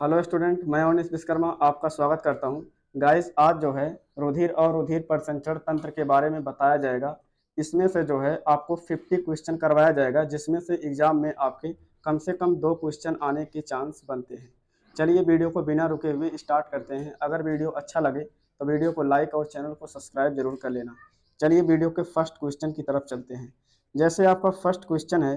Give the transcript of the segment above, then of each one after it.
Hello student, मैं अवनीश विश्वकर्मा आपका स्वागत करता हूं। गाइस, आज जो है रुधिर और रुधिर परिसंचरण तंत्र के बारे में बताया जाएगा। इसमें से जो है आपको 50 क्वेश्चन करवाया जाएगा, जिसमें से एग्जाम में आपके कम से कम 2 क्वेश्चन आने के चांस बनते हैं। चलिए वीडियो को बिना रुके हुए स्टार्ट करते हैं। अगर वीडियो अच्छा लगे तो वीडियो को लाइक और चैनल को सब्सक्राइब जरूर कर लेना। चलिए वीडियो के फर्स्ट क्वेश्चन की तरफ चलते हैं। जैसे आपका फर्स्ट क्वेश्चन है,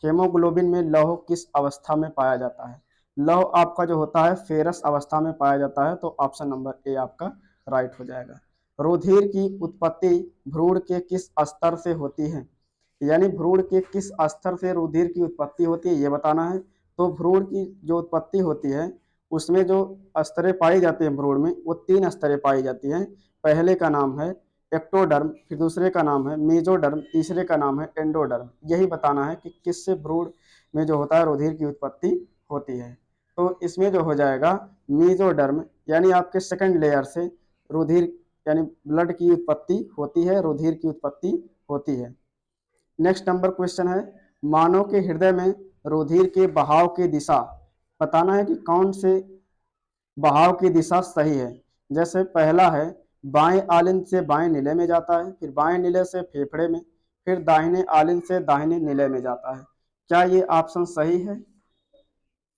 हेमोग्लोबिन में लौह किस अवस्था में पाया जाता है? लौह आपका जो होता है फेरस अवस्था में पाया जाता है, तो ऑप्शन नंबर ए आपका राइट हो जाएगा। रुधिर की उत्पत्ति भ्रूण के किस स्तर से होती है? यानी भ्रूण के किस स्तर से रुधिर की उत्पत्ति होती है, ये बताना है। तो भ्रूण की जो उत्पत्ति होती है उसमें जो स्तरें पाई जाती हैं भ्रूण में, वो 3 स्तरें पाई जाती हैं। पहले का नाम है एक्टोडर्म, फिर दूसरे का नाम है मेजोडर्म, तीसरे का नाम है एंडोडर्म। यही बताना है कि किससे भ्रूण में जो होता है रुधिर की उत्पत्ति होती है। तो इसमें जो हो जाएगा मेजोडर्म, यानी आपके सेकंड लेयर से रुधिर यानी ब्लड की उत्पत्ति होती है, रुधिर की उत्पत्ति होती है। नेक्स्ट नंबर क्वेश्चन है, मानव के हृदय में रुधिर के बहाव की दिशा बताना है कि कौन से बहाव की दिशा सही है। जैसे पहला है बाएं आलिंद से बाएं नीले में जाता है, फिर बाएं नीले से फेफड़े में, फिर दाहिने आलिंद से दाहिने नीले में जाता है। क्या ये ऑप्शन सही है?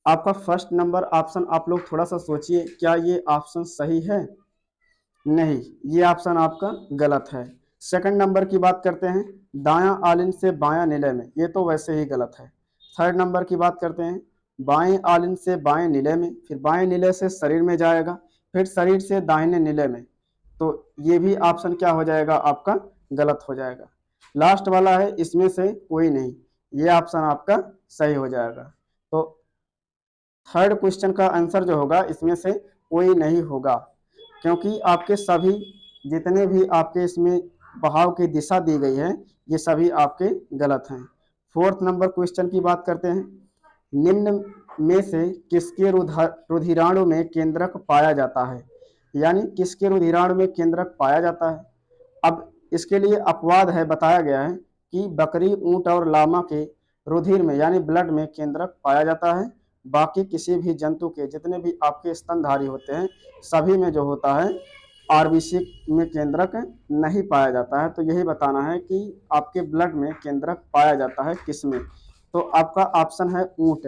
आपका फर्स्ट नंबर ऑप्शन, आप लोग थोड़ा सा सोचिए, क्या ये ऑप्शन सही है? नहीं, ये ऑप्शन आपका गलत है। सेकंड नंबर की बात करते हैं, दायां आलिंद से बायां निलय में, ये तो वैसे ही गलत है। थर्ड नंबर की बात करते हैं, बाएं आलिंद से बाएं निलय में, फिर बाएं निलय से शरीर में जाएगा, फिर शरीर से दाहिने निलय में, तो ये भी ऑप्शन क्या हो जाएगा आपका? गलत हो जाएगा। लास्ट वाला है इसमें से कोई नहीं, ये ऑप्शन आपका सही हो जाएगा। तो थर्ड क्वेश्चन का आंसर जो होगा इसमें से कोई नहीं होगा, क्योंकि आपके सभी जितने भी आपके इसमें बहाव की दिशा दी गई है ये सभी आपके गलत हैं। फोर्थ नंबर क्वेश्चन की बात करते हैं, निम्न में से किसके रुधिराणु में केंद्रक पाया जाता है? यानी किसके रुधिराणु में केंद्रक पाया जाता है? अब इसके लिए अपवाद है, बताया गया है कि बकरी, ऊंट और लामा के रुधिर में यानी ब्लड में केंद्रक पाया जाता है। बाकी किसी भी जंतु के जितने भी आपके स्तनधारी होते हैं सभी में जो होता है आरबीसी में केंद्रक नहीं पाया जाता है। तो यही बताना है कि आपके ब्लड में केंद्रक पाया जाता है किस में? तो आपका ऑप्शन है ऊंट।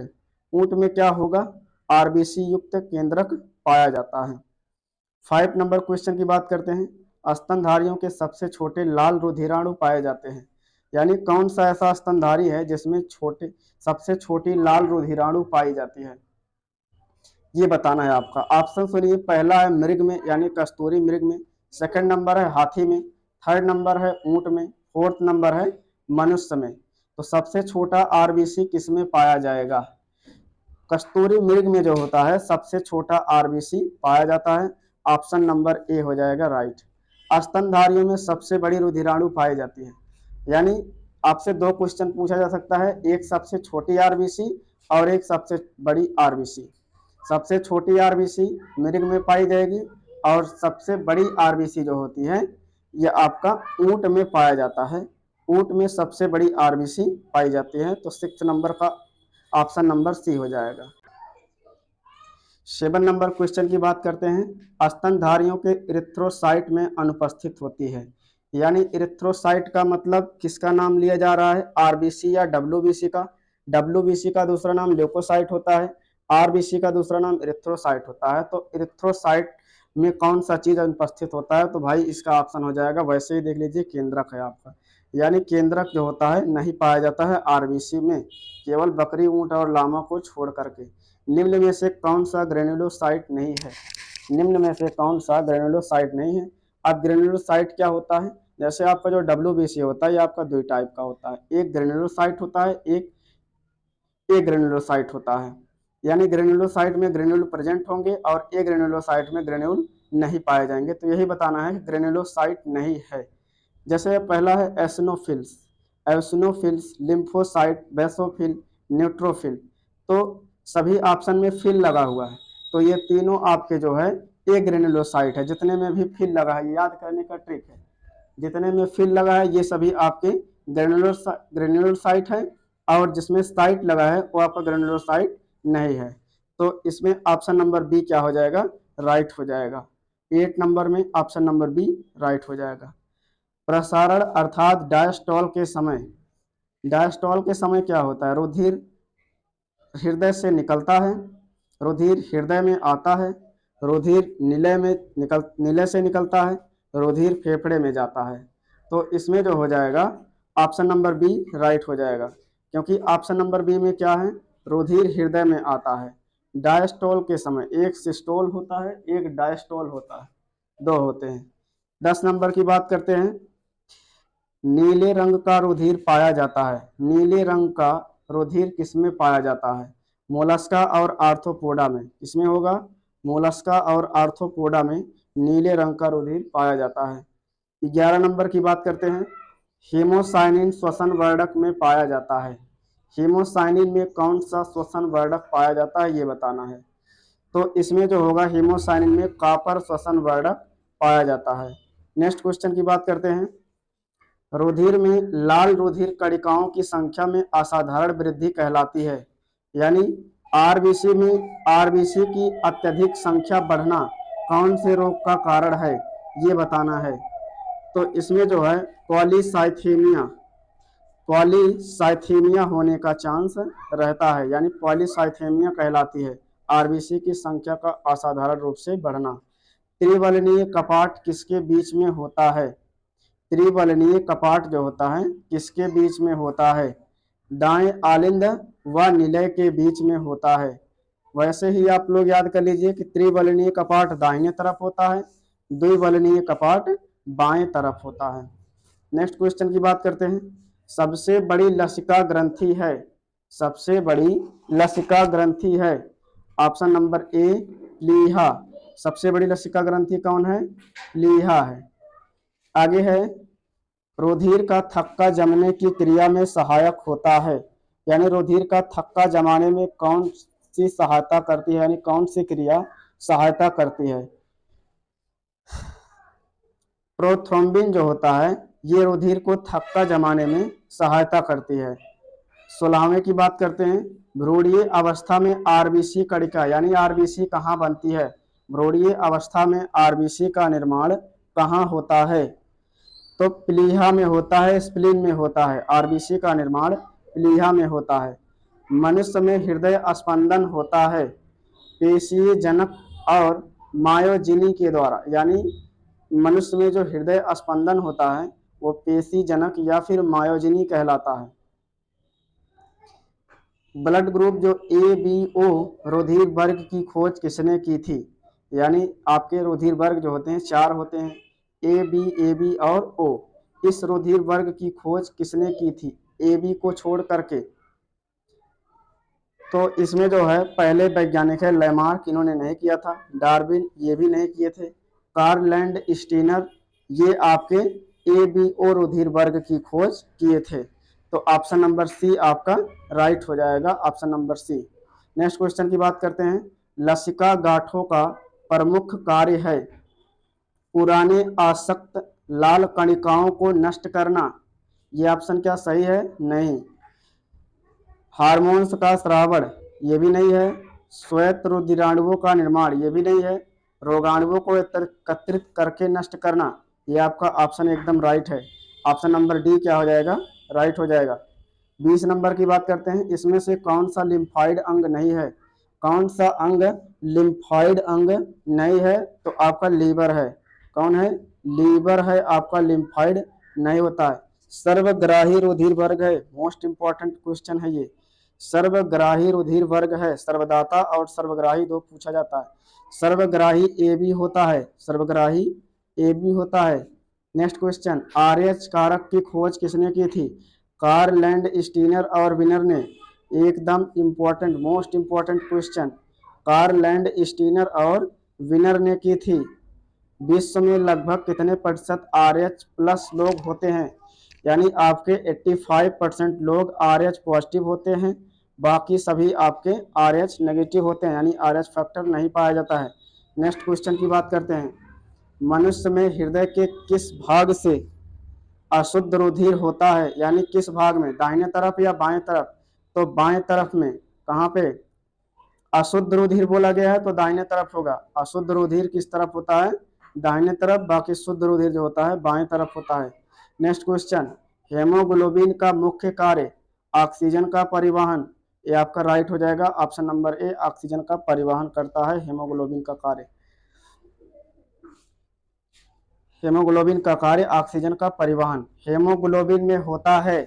ऊंट में क्या होगा? आरबीसी युक्त केंद्रक पाया जाता है। 5 नंबर क्वेश्चन की बात करते हैं, स्तनधारियों के सबसे छोटे लाल रुधिराणु पाए जाते हैं। यानी कौन सा ऐसा स्तनधारी है जिसमें सबसे छोटी लाल रुधिराणु पाई जाती है, ये बताना है आपका। ऑप्शन सुनिए, पहला है मृग में यानी कस्तूरी मृग में, सेकंड नंबर है हाथी में, थर्ड नंबर है ऊंट में, फोर्थ नंबर है मनुष्य में। तो सबसे छोटा आरबीसी किस में पाया जाएगा? कस्तूरी मृग में जो होता है सबसे छोटा आरबीसी पाया जाता है। ऑप्शन नंबर ए हो जाएगा राइट। स्तनधारियों में सबसे बड़ी रुधिराणु पाई जाती है। यानी आपसे 2 क्वेश्चन पूछा जा सकता है, एक सबसे छोटी आरबीसी और एक सबसे बड़ी आरबीसी। सबसे छोटी आरबीसी मृग में पाई जाएगी और सबसे बड़ी आरबीसी जो होती है ये आपका ऊंट में पाया जाता है। ऊंट में सबसे बड़ी आरबीसी पाई जाती है। तो 6 नंबर का ऑप्शन नंबर सी हो जाएगा। 7 नंबर क्वेश्चन की बात करते हैं, स्तनधारियों के इरिथ्रोसाइट में अनुपस्थित होती है। यानी इरिथ्रोसाइट का मतलब किसका नाम लिया जा रहा है? आरबीसी या डब्ल्यूबीसी का। डब्ल्यूबीसी का दूसरा नाम ल्यूकोसाइट होता है, आरबीसी का दूसरा नाम इरिथ्रोसाइट होता है। तो इरिथ्रोसाइट में कौन सा चीज अनुपस्थित होता है? तो भाई इसका ऑप्शन हो जाएगा, वैसे ही देख लीजिए, केंद्रक है आपका। यानी केंद्रक जो होता है नहीं पाया जाता है आरबीसी में, केवल बकरी, ऊंट और लामा को छोड़ करके। निम्न में से कौन सा ग्रेनुलोसाइट नहीं है? निम्न में से कौन सा ग्रेनुलोसाइट नहीं है? अब ग्रेनुलोसाइट क्या होता है? जैसे आपका जो डब्ल्यूबीसी होता है ये आपका 2 टाइप का होता है, एक ग्रेनुलोसाइट होता है, एक ए ग्रेनुलोसाइट होता है। यानी ग्रेनुलोसाइट में ग्रेन्यूल प्रेजेंट होंगे और ए ग्रेनुलोसाइट में ग्रेन्यूल नहीं पाए जाएंगे। तो यही बताना है कि ग्रेनुलोसाइट नहीं है। जैसे पहला है eosinophils, eosinophils, lymphocyte, basophil, neutrophil. तो सभी ऑप्शन में फिल लगा हुआ है, तो ये तीनों आपके जो है ए ग्रेनुलोसाइट है। जितने में भी फिल लगा है, याद करने का ट्रिक है, जितने में फिल लगा है ये सभी आपके ग्रेनुलोसाइट है, और जिसमें साइट लगा है वो आपका ग्रेनुलोसाइट नहीं है। तो इसमें ऑप्शन नंबर बी क्या हो जाएगा, राइट हो जाएगा। 8 नंबर में ऑप्शन नंबर बी राइट हो जाएगा। प्रसारण अर्थात डायस्टॉल के समय, डायस्टॉल के समय क्या होता है, रुधिर हृदय से निकलता है, रुधिर हृदय में आता है, रुधिर नीले से निकलता है, रुधिर फेफड़े में जाता है। तो इसमें जो हो जाएगा ऑप्शन नंबर बी राइट हो जाएगा, क्योंकि ऑप्शन नंबर बी में क्या है, रुधिर हृदय में आता है। डायस्टोल के समय एक सिस्टोल होता है, एक डायस्टोल होता है, दो होते हैं। 10 नंबर की बात करते हैं। नीले रंग का रुधिर पाया जाता है, नीले रंग का रुधिर किसमें पाया जाता है, मोलस्का और आर्थ्रोपोडा में। किसमें होगा, मोलस्का और आर्थ्रोपोडा में नीले रंग का रुधिर पाया जाता है। 11 नंबर की बात करते हैं। हीमोसाइनिन श्वसन वर्धक में पाया जाता है, हीमोसाइनिन में कौन सा श्वसन वर्धक पाया जाता है ये बताना है। तो इसमें जो होगा हीमोसाइनिन में कॉपर श्वसन वर्धक पाया जाता है। नेक्स्ट क्वेश्चन की बात करते हैं। रुधिर में लाल रुधिर कणिकाओं की संख्या में असाधारण वृद्धि कहलाती है, यानी आरबीसी में आरबीसी की अत्यधिक संख्या बढ़ना कौन से रोग का कारण है ये बताना है। तो इसमें जो है पॉलीसाइथेमिया, पॉलीसाइथेमिया होने का चांस रहता है, यानी पॉलीसाइथेमिया कहलाती है आरबीसी की संख्या का असाधारण रूप से बढ़ना। त्रिबलनीय कपाट किसके बीच में होता है, त्रिबलनीय कपाट जो होता है किसके बीच में होता है, दाएं आलिंद व निलय के बीच में होता है। वैसे ही आप लोग याद कर लीजिए कि त्रिबलनीय कपाट दाहिने तरफ होता है, द्विबलनीय कपाट बाएं तरफ होता है। नेक्स्ट क्वेश्चन की बात करते हैं। सबसे बड़ी लसिका ग्रंथि है, सबसे बड़ी लसिका ग्रंथि है, ऑप्शन नंबर ए प्लीहा। सबसे बड़ी लसिका ग्रंथि कौन है, प्लीहा है। आगे है रुधिर का थक्का जमने की क्रिया में सहायक होता है, यानी रुधिर का थक्का जमाने में कौन सी सहायता करती है, यानी कौन सी क्रिया सहायता करती है। प्रोथ्रोम्बिन जो होता है ये रुधिर को थक्का जमाने में सहायता करती है। 16वें की बात करते हैं। भ्रूणीय अवस्था में आरबीसी कणिका, यानी आरबीसी कहाँ बनती है, भ्रूणीय अवस्था में आरबीसी का निर्माण कहाँ होता है, तो प्लीहा में होता है, स्प्लीन में होता है। आरबीसी का निर्माण प्लीहा में होता है। मनुष्य में हृदय स्पंदन होता है पेशीय जनक और मायोजिनी के द्वारा, यानी मनुष्य में जो हृदय स्पंदन होता है वो पेशी जनक या फिर मायोजिनी कहलाता है। ब्लड ग्रुप जो ए बी ओ रुधिर वर्ग की खोज किसने की थी, यानी आपके रुधिर वर्ग जो होते हैं 4 होते हैं, ए बी और ओ। इस रुधिर वर्ग की खोज किसने की थी, ए बी को छोड़ करके। तो इसमें जो है पहले वैज्ञानिक है लेमार्क, इन्होंने नहीं किया था। डार्विन ये भी नहीं किए थे। कार्ल लैंड स्टीनर ये आपके ए बी ओ रुधिर वर्ग की खोज किए थे। तो ऑप्शन नंबर सी आपका राइट हो जाएगा, option number C. Next question की बात करते हैं। लसिका गांठों का प्रमुख कार्य है पुराने आसक्त लाल कणिकाओं को नष्ट करना, ये ऑप्शन क्या सही है, नहीं। हार्मोन्स का श्रावण, ये भी नहीं है। श्वेत रुधिराणुओं का निर्माण, ये भी नहीं है। रोगाणुओं को एकत्रित करके नष्ट करना, ये आपका ऑप्शन एकदम राइट है, ऑप्शन नंबर डी क्या हो जाएगा, राइट हो जाएगा। 20 नंबर की बात करते हैं। इसमें से कौन सा लिम्फाइड अंग नहीं है, कौन सा अंग लिम्फाइड अंग नहीं है, तो आपका लीवर है। कौन है, लीवर है आपका, लिम्फाइड नहीं होता है। सर्वग्राही रुधिर वर्ग है, मोस्ट इंपॉर्टेंट क्वेश्चन है ये। सर्वग्राही रुधिर वर्ग है, सर्वदाता और सर्वग्राही दो पूछा जाता है। सर्वग्राही ए बी होता है, सर्वग्राही ए बी होता है। नेक्स्ट क्वेश्चन, आरएच कारक की खोज किसने की थी, कार्ल लैंड स्टीनर और विनर ने। एकदम important, most important question, Karl Landsteiner और विनर ने की थी। विश्व में लगभग कितने प्रतिशत आरएच प्लस लोग होते हैं, यानी आपके 85% लोग आरएच पॉजिटिव होते हैं, बाकी सभी आपके आरएच नेगेटिव होते हैं, यानी आरएच फैक्टर नहीं पाया जाता है। नेक्स्ट क्वेश्चन की बात करते हैं। मनुष्य में हृदय के किस भाग से अशुद्ध रुधिर होता है, यानी किस भाग में, दाहिने तरफ या बाएं तरफ, तो बाएं तरफ में। कहाँ पे, अशुद्ध रुधिर बोला गया है तो दाहिने तरफ होगा। अशुद्ध रुधिर किस तरफ होता है? दाहिने तरफ। बाकी शुद्ध रुधिर जो होता है बाएं तरफ होता है। नेक्स्ट क्वेश्चन, हेमोग्लोबिन का मुख्य कार्य ऑक्सीजन का परिवहन। ये आपका राइट हो जाएगा, ऑप्शन नंबर ए, ऑक्सीजन का परिवहन करता है हेमोग्लोबिन का कार्य। हेमोग्लोबिन का कार्य ऑक्सीजन का परिवहन। हेमोग्लोबिन में होता है,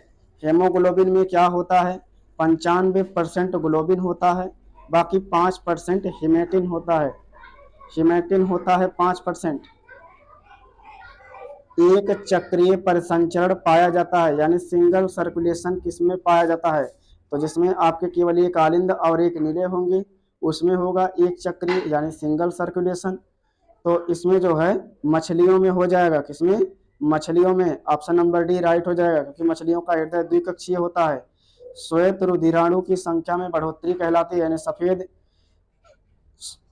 हेमोग्लोबिन में क्या होता है? 95% ग्लोबिन होता है, बाकी 5% हिमेटिन होता है। हिमेटिन होता है 5%। एक चक्रीय परिसंचरण पाया जाता है, यानी सिंगल सर्कुलेशन किसमें पाया जाता है? तो जिसमें आपके केवल एक आलिंद और एक नीले होंगे उसमें होगा एक चक्रीय यानी सिंगल सर्कुलेशन। तो इसमें जो है मछलियों में हो जाएगा, किसमें? मछलियों में। ऑप्शन नंबर डी राइट हो जाएगा, क्योंकि मछलियों का हृदय द्विकक्षीय होता है। श्वेत रुधिराणु की संख्या में बढ़ोतरी कहलाती है, यानी सफेद।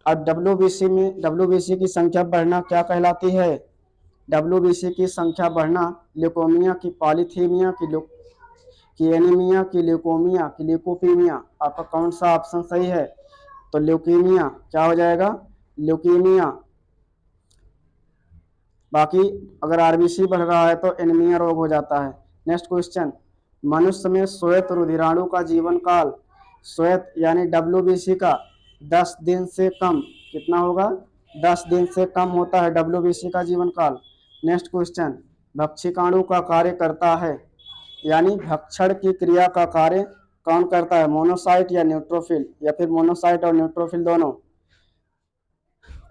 डब्ल्यूबीसी में डब्ल्यूबीसी की संख्या बढ़ना क्या कहलाती है? डब्ल्यूबीसी की संख्या बढ़ना ल्यूकोमिया की पॉलीथीमिया की एनीमिया की ल्यूकोमिया की ल्यूकोपीमिया। आपका कौन सा ऑप्शन सही है? तो ल्यूकीमिया। क्या हो जाएगा? ल्यूकीमिया। बाकी अगर आरबीसी बढ़ रहा है तो एनीमिया रोग हो जाता है। नेक्स्ट क्वेश्चन, मनुष्य में श्वेत रुधिराणु का जीवन काल, श्वेत यानी डब्ल्यूबीसी का 10 दिन से कम, कितना होगा? 10 दिन से कम होता है डब्ल्यूबीसी का जीवन काल। नेक्स्ट क्वेश्चन, भक्षिकाणु का कार्य करता है, यानी भक्षण की क्रिया का कार्य कौन करता है? मोनोसाइट या न्यूट्रोफिल, या फिर मोनोसाइट और न्यूट्रोफिल दोनों?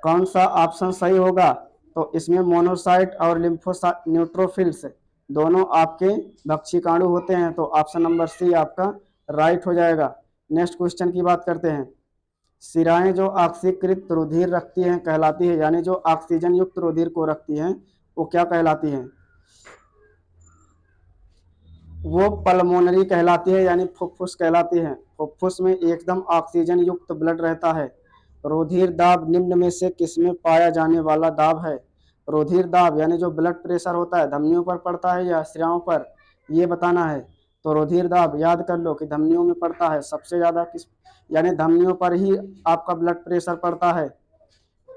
कौन सा ऑप्शन सही होगा? तो इसमें मोनोसाइट और लिम्फोसाइट न्यूट्रोफिल्स दोनों आपके भक्षिकाणु होते हैं, तो ऑप्शन नंबर सी आपका राइट हो जाएगा। नेक्स्ट क्वेश्चन की बात करते हैं, शिराएं जो ऑक्सीकृत रुधिर रखती हैं कहलाती है, यानी जो ऑक्सीजन युक्त रुधिर को रखती हैं वो क्या कहलाती हैं? वो पल्मोनरी कहलाती है, यानी फुफ्फुस कहलाती है। फुफ्फुस में एकदम ऑक्सीजन युक्त ब्लड रहता है। रुधिर दाब निम्न में से किसमें पाया जाने वाला दाब है? रुधिर दाब यानी जो ब्लड प्रेशर होता है धमनियों पर पड़ता है या शिराओं पर, ये बताना है। तो रुधिर दाब याद कर लो कि धमनियों में पड़ता है सबसे ज़्यादा, किस यानी धमनियों पर ही आपका ब्लड प्रेशर पड़ता है।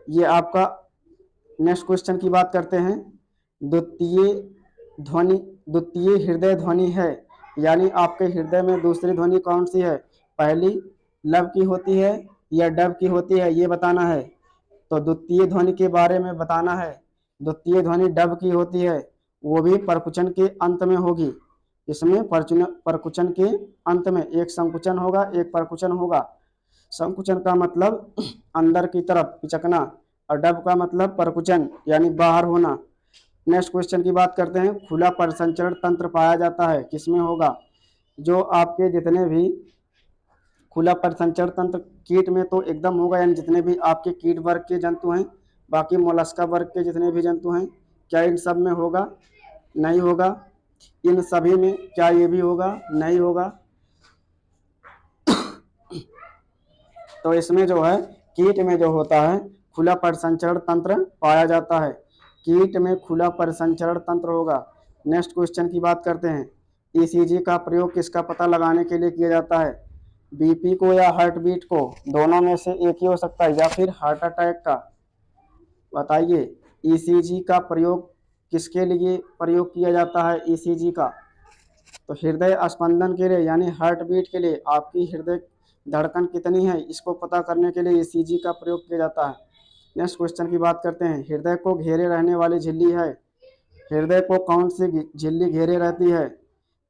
ये आपका। नेक्स्ट क्वेश्चन की बात करते हैं, द्वितीय ध्वनि, द्वितीय हृदय ध्वनि है, यानी आपके हृदय में दूसरी ध्वनि कौन सी है? पहली लब की होती है या डब की होती है, ये बताना है। तो द्वितीय ध्वनि के बारे में बताना है। द्वितीय ध्वनि डब की होती है, वो भी परकुचन के अंत में होगी। इसमें परकुचन के अंत में एक संकुचन होगा, एक परकुचन होगा। संकुचन का मतलब अंदर की तरफ पिचकना, और डब का मतलब परकुचन यानी बाहर होना। नेक्स्ट क्वेश्चन की बात करते हैं, खुला परिसंचरण तंत्र पाया जाता है किसमें होगा? जो आपके जितने भी खुला परिसंचरण तंत्र कीट में तो एकदम होगा, यानी जितने भी आपके कीट वर्ग के जंतु हैं, बाकी मोलस्का वर्ग के जितने भी जंतु हैं, क्या इन सब में होगा? नहीं होगा। इन सभी में क्या ये भी होगा? नहीं होगा। तो इसमें जो है कीट में जो होता है खुला परिसंचरण तंत्र पाया जाता है, कीट में खुला परिसंचरण तंत्र होगा। नेक्स्ट क्वेश्चन की बात करते हैं, ईसीजी का प्रयोग किसका पता लगाने के लिए किया जाता है? बीपी को या हार्ट बीट को? दोनों में से एक ही हो सकता है, या फिर हार्ट अटैक का? बताइए, ईसीजी का प्रयोग किसके लिए प्रयोग किया जाता है? ईसीजी का तो हृदय स्पंदन के लिए, यानी हार्ट बीट के लिए, आपकी हृदय धड़कन कितनी है इसको पता करने के लिए ईसीजी का प्रयोग किया जाता है। नेक्स्ट क्वेश्चन की बात करते हैं, हृदय को घेरे रहने वाली झिल्ली है, हृदय को कौन सी झिल्ली घेरे रहती है?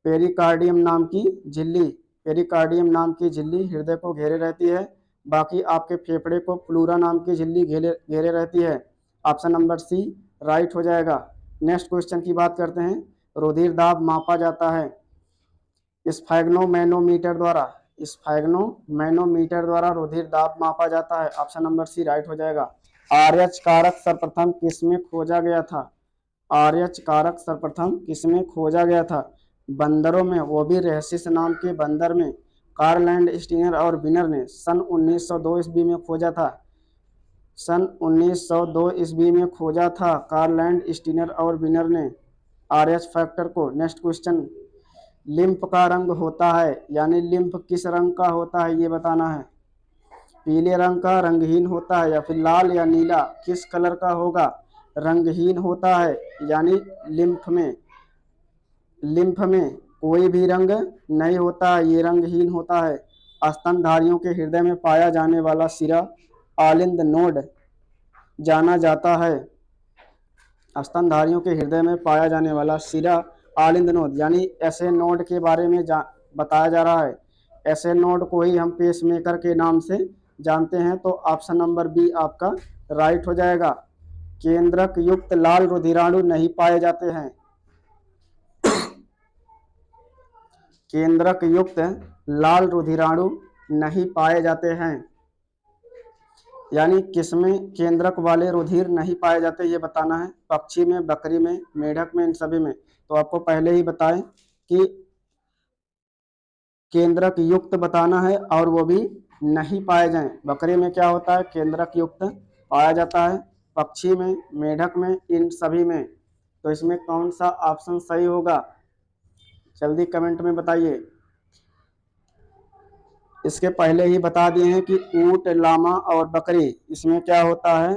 पेरिकार्डियम नाम की झिल्ली, पेरिकार्डियम नाम की झिल्ली हृदय को घेरे रहती है। बाकी आपके फेफड़े को प्लूरा नाम की झिल्ली घेरे रहती है। ऑप्शन नंबर सी राइट हो जाएगा। नेक्स्ट क्वेश्चन की बात करते हैं, रुधिर दाब मापा जाता है स्फैग्नोमैनोमीटर द्वारा, स्फैग्नोमैनोमीटर द्वारा रुधिर दाब मापा जाता है। ऑप्शन नंबर सी राइट हो जाएगा। आरएच कारक सर्वप्रथम किसमें खोजा गया था? आरएच कारक सर्वप्रथम किसमें खोजा गया था? बंदरों में, वो भी रेहसिस नाम के बंदर में। कार्ल एंड स्टीनर और विनर ने सन 1902 ईस्वी में खोजा था। सन 1902 ईस्वी में खोजा था कार्ल एंड स्टीनर और विनर ने आरएच फैक्टर को। नेक्स्ट क्वेश्चन, लिम्फ का रंग होता है, यानी लिम्फ किस रंग का होता है ये बताना है। पीले रंग का रंगहीन होता है, या फिर लाल या नीला किस कलर का होगा, रंगहीन होता है, यानी लिम्फ में कोई भी रंग नहीं होता है, ये रंगहीन होता है। स्तनधारियों के हृदय में पाया जाने वाला सिरा आलिंद नोड जाना जाता है। स्तनधारियों के हृदय में पाया जाने वाला सिरा आलिंद नोड यानी ऐसे नोड के बारे में बताया जा रहा है। ऐसे नोड को ही हम पेसमेकर के नाम से जानते हैं। तो ऑप्शन नंबर बी आपका राइट हो जाएगा। केंद्रक युक्त लाल रुधिराणु नहीं पाए जाते हैं। केंद्रक युक्त लाल रुधिराणु नहीं पाए जाते हैं, यानी किसमें केंद्रक वाले रुधिर नहीं पाए जाते ये बताना है। पक्षी में, बकरी में, मेढक में, इन सभी में। तो आपको पहले ही बताएं कि केंद्रक युक्त बताना है और वो भी नहीं पाए जाएं। बकरी में क्या होता है, केंद्रक युक्त पाया जाता है। पक्षी में, मेढक में, इन सभी में। तो इसमें कौन सा ऑप्शन सही होगा, जल्दी कमेंट में बताइए। इसके पहले ही बता दिए हैं कि ऊंट, लामा और बकरी, इसमें क्या होता है,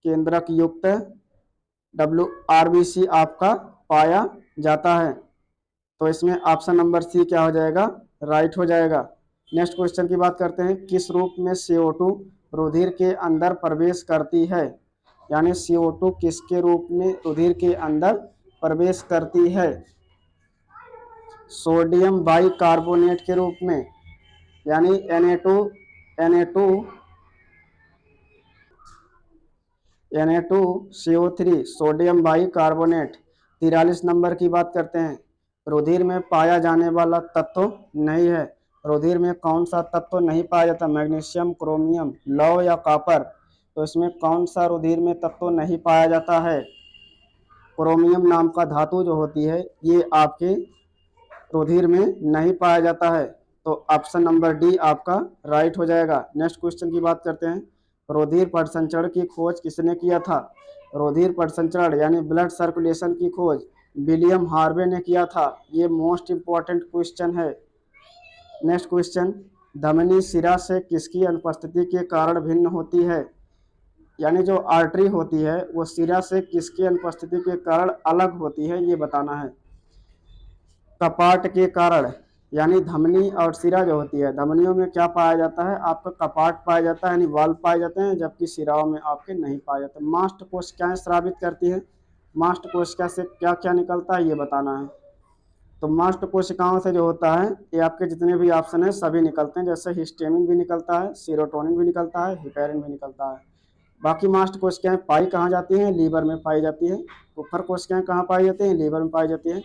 केंद्रक युक्त WRBC आपका पाया जाता है। तो इसमें ऑप्शन नंबर सी क्या हो जाएगा, राइट हो जाएगा। नेक्स्ट क्वेश्चन की बात करते हैं। किस रूप में CO2 रुधिर के अंदर प्रवेश करती है, यानी CO2 किसके रूप में रुधिर के अंदर प्रवेश करती है। सोडियम बाइकार्बोनेट के रूप में, यानी Na2CO3 सोडियम बाइकार्बोनेट। 43 नंबर की बात करते हैं। रुधिर में पाया जाने वाला तत्व नहीं है। रुधिर में कौन सा तत्व नहीं पाया जाता, मैग्नीशियम, क्रोमियम, लौह या कॉपर। तो इसमें कौन सा रुधिर में तत्व नहीं पाया जाता है, क्रोमियम नाम का धातु जो होती है ये आपके रुधिर में नहीं पाया जाता है। तो ऑप्शन नंबर डी आपका राइट हो जाएगा। नेक्स्ट क्वेश्चन की बात करते हैं। रुधिर परिसंचरण की खोज किसने किया था। रुधिर परिसंचरण यानी ब्लड सर्कुलेशन की खोज विलियम हार्वे ने किया था। ये मोस्ट इंपॉर्टेंट क्वेश्चन है। नेक्स्ट क्वेश्चन, धमनी सिरा से किसकी अनुपस्थिति के कारण भिन्न होती है, यानी जो आर्टरी होती है वो सिरा से किसकी अनुपस्थिति के कारण अलग होती है ये बताना है। कपाट के कारण, यानी धमनी और सिरा जो होती है, धमनियों में क्या पाया जाता है, आपका कपाट पाया जाता है, यानी वाल्व पाए जाते हैं, जबकि सिराओं में आपके नहीं पाए जाते। मास्ट कोशिकाएं स्रावित करती है। मास्ट कोशिका से क्या क्या निकलता है ये बताना है। तो मास्ट कोशिकाओं से जो होता है ये आपके जितने भी ऑप्शन है सभी निकलते हैं, जैसे हिस्टेमिन भी निकलता है, सीरोटोनिन भी निकलता है, हिपेरिन भी निकलता है। बाकी मास्ट कोशिकाएं पाई कहाँ जाती हैं, लीवर में पाई जाती है। कुफर कोशिकाएं कहाँ पाई जाती हैं, लीवर में पाई जाती है।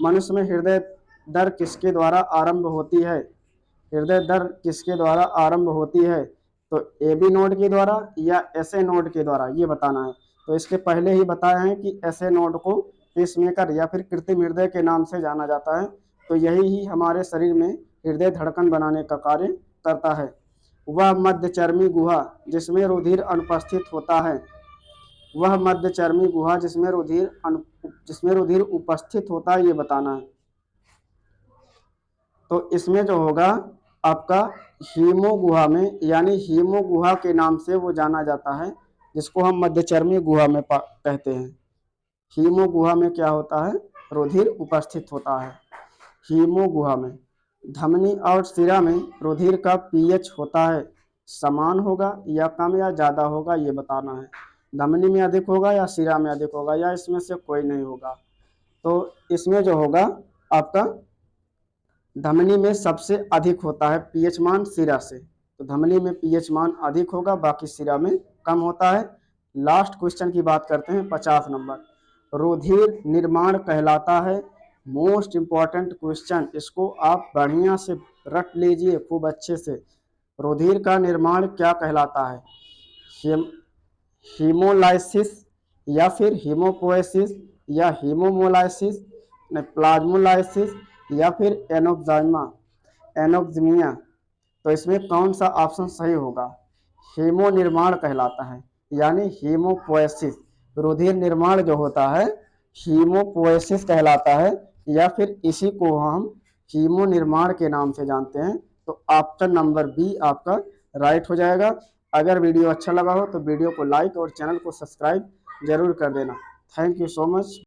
मनुष्य में हृदय दर किसके द्वारा आरंभ होती है, हृदय दर किसके द्वारा आरंभ होती है, तो AB नोड के द्वारा या SA नोड के द्वारा ये बताना है। तो इसके पहले ही बताया है कि SA नोड को पेसमेकर या फिर कृत्रिम हृदय के नाम से जाना जाता है। तो यही ही हमारे शरीर में हृदय धड़कन बनाने का कार्य करता है। वह मध्यचर्मी गुहा जिसमें रुधिर अनुपस्थित होता है, वह मध्यचर्मी गुहा जिसमें रुधिर उपस्थित होता है ये बताना है। तो इसमें जो होगा आपका हीमो गुहा में, यानी हीमो गुहा के नाम से वो जाना जाता है, जिसको हम मध्यचर्मी गुहा में कहते हैं। हीमो गुहा में क्या होता है, रुधिर उपस्थित होता है हीमो गुहा में। धमनी और सिरा में रुधिर का pH होता है, समान होगा या कम या ज़्यादा होगा ये बताना है। धमनी में अधिक होगा या सिरा में अधिक होगा, या इसमें से कोई नहीं होगा। तो इसमें जो होगा आपका धमनी में सबसे अधिक होता है pH मान सिरा से, तो धमनी में pH मान अधिक होगा, बाकी सिरा में कम होता है। लास्ट क्वेश्चन की बात करते हैं, 50 नंबर। रुधिर निर्माण कहलाता है, मोस्ट इंपॉर्टेंट क्वेश्चन, इसको आप बढ़िया से रट लीजिए खूब अच्छे से। रुधिर का निर्माण क्या कहलाता है, हीमोलाइसिस या फिर हीमोपोएसिस या हीमोमोलाइसिस, प्लाज्मोलाइसिस या फिर एनोक्सिमिया। तो इसमें कौन सा ऑप्शन सही होगा, हीमो निर्माण कहलाता है, यानी हीमोपोएसिस। रुधिर निर्माण जो होता है हीमोपोएसिस कहलाता है, या फिर इसी को हम हीमो निर्माण के नाम से जानते हैं। तो ऑप्शन नंबर बी आपका राइट हो जाएगा। अगर वीडियो अच्छा लगा हो तो वीडियो को लाइक और चैनल को सब्सक्राइब जरूर कर देना। Thank you so much.